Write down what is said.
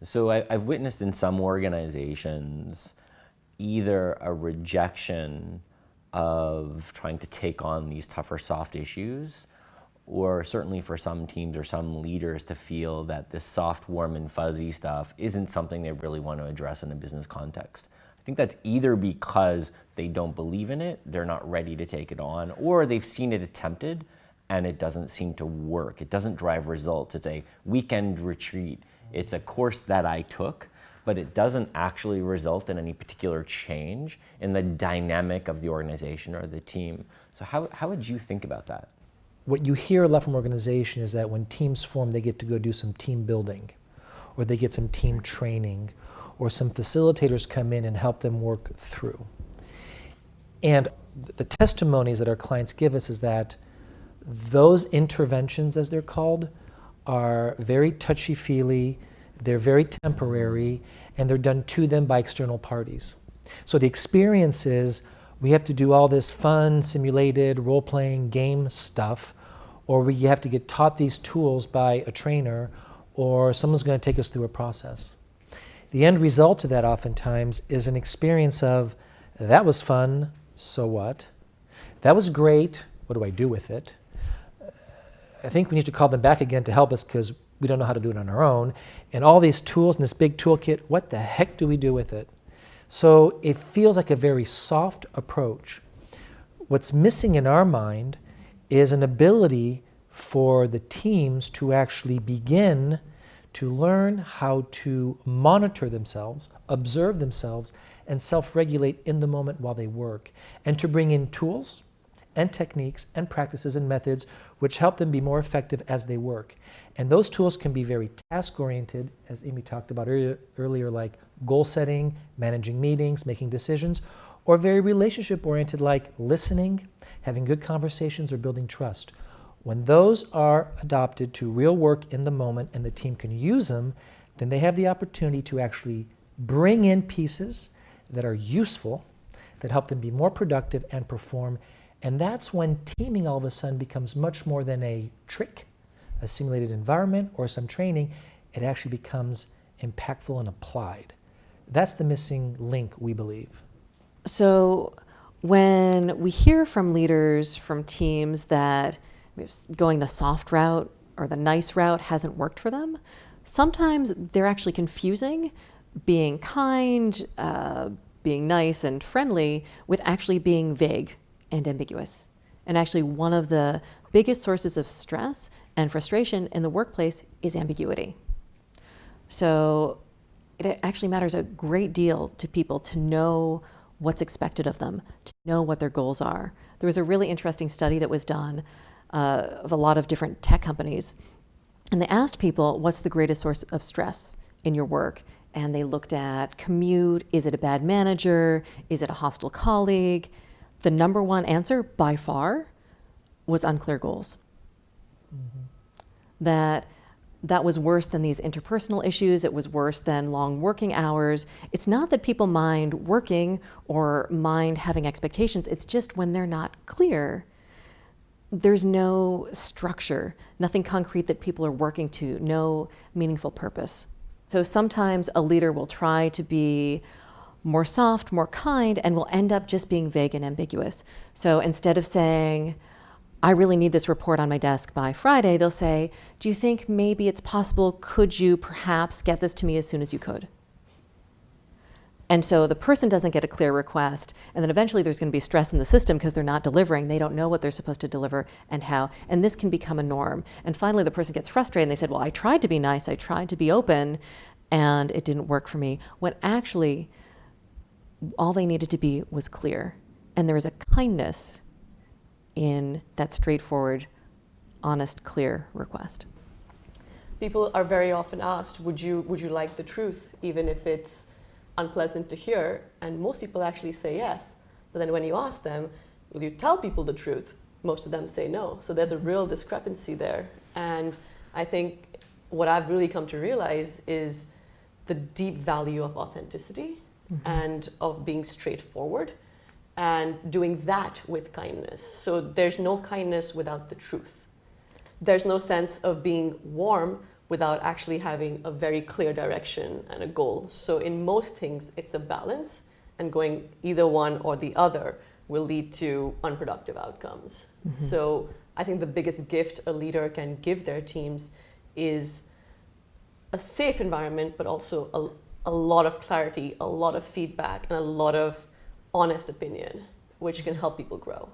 So I've witnessed in some organizations either a rejection of trying to take on these tougher soft issues, or certainly for some teams or some leaders to feel that this soft, warm, and fuzzy stuff isn't something they really want to address in a business context. I think that's either because they don't believe in it, they're not ready to take it on, or they've seen it attempted and it doesn't seem to work. It doesn't drive results. It's a weekend retreat. It's a course that I took, but it doesn't actually result in any particular change in the dynamic of the organization or the team. So how would you think about that? What you hear a lot from organization is that when teams form, they get to go do some team building, or they get some team training, or some facilitators come in and help them work through. And the testimonies that our clients give us is that those interventions, as they're called, are very touchy-feely, they're very temporary, and they're done to them by external parties. So the experience is we have to do all this fun, simulated, role-playing game stuff, or we have to get taught these tools by a trainer, or someone's going to take us through a process. The end result of that oftentimes is an experience of, that was fun, so what? That was great, what do I do with it? I think we need to call them back again to help us because we don't know how to do it on our own. And all these tools in this big toolkit, what the heck do we do with it? So it feels like a very soft approach. What's missing in our mind is an ability for the teams to actually begin to learn how to monitor themselves, observe themselves, and self-regulate in the moment while they work, and to bring in tools and techniques and practices and methods which help them be more effective as they work. And those tools can be very task-oriented, as Amy talked about earlier, like goal setting, managing meetings, making decisions, or very relationship-oriented, like listening, having good conversations, or building trust. When those are adopted to real work in the moment and the team can use them, then they have the opportunity to actually bring in pieces that are useful, that help them be more productive and perform. And that's when teaming all of a sudden becomes much more than a trick, a simulated environment, or some training. It actually becomes impactful and applied. That's the missing link, we believe. So when we hear from leaders, from teams that going the soft route or the nice route hasn't worked for them, sometimes they're actually confusing being kind, being nice and friendly with actually being vague and ambiguous. And actually one of the biggest sources of stress and frustration in the workplace is ambiguity. So it actually matters a great deal to people to know what's expected of them, to know what their goals are. There was a really interesting study that was done of a lot of different tech companies, and they asked people, what's the greatest source of stress in your work? And they looked at commute, is it a bad manager, is it a hostile colleague? The number one answer by far was unclear goals. Mm-hmm. That was worse than these interpersonal issues. It was worse than long working hours. It's not that people mind working or mind having expectations. It's just when they're not clear, there's no structure, nothing concrete that people are working to, no meaningful purpose. So sometimes a leader will try to be more soft, more kind, and will end up just being vague and ambiguous. So instead of saying, I really need this report on my desk by Friday, they'll say, do you think maybe it's possible, could you perhaps get this to me as soon as you could? And so the person doesn't get a clear request, and then eventually there's going to be stress in the system because they're not delivering. They don't know what they're supposed to deliver and how, and this can become a norm. And finally the person gets frustrated and they said, well, I tried to be nice, I tried to be open, and it didn't work for me. When actually, all they needed to be was clear. And there is a kindness in that straightforward, honest, clear request. People are very often asked, would you like the truth, even if it's unpleasant to hear? And most people actually say yes. But then when you ask them, will you tell people the truth? Most of them say no. So there's a real discrepancy there. And I think what I've really come to realize is the deep value of authenticity, mm-hmm. and of being straightforward and doing that with kindness. So there's no kindness without the truth. There's no sense of being warm without actually having a very clear direction and a goal. So in most things, it's a balance, and going either one or the other will lead to unproductive outcomes. So I think the biggest gift a leader can give their teams is a safe environment, but also a lot of clarity, a lot of feedback, and a lot of honest opinion, which can help people grow.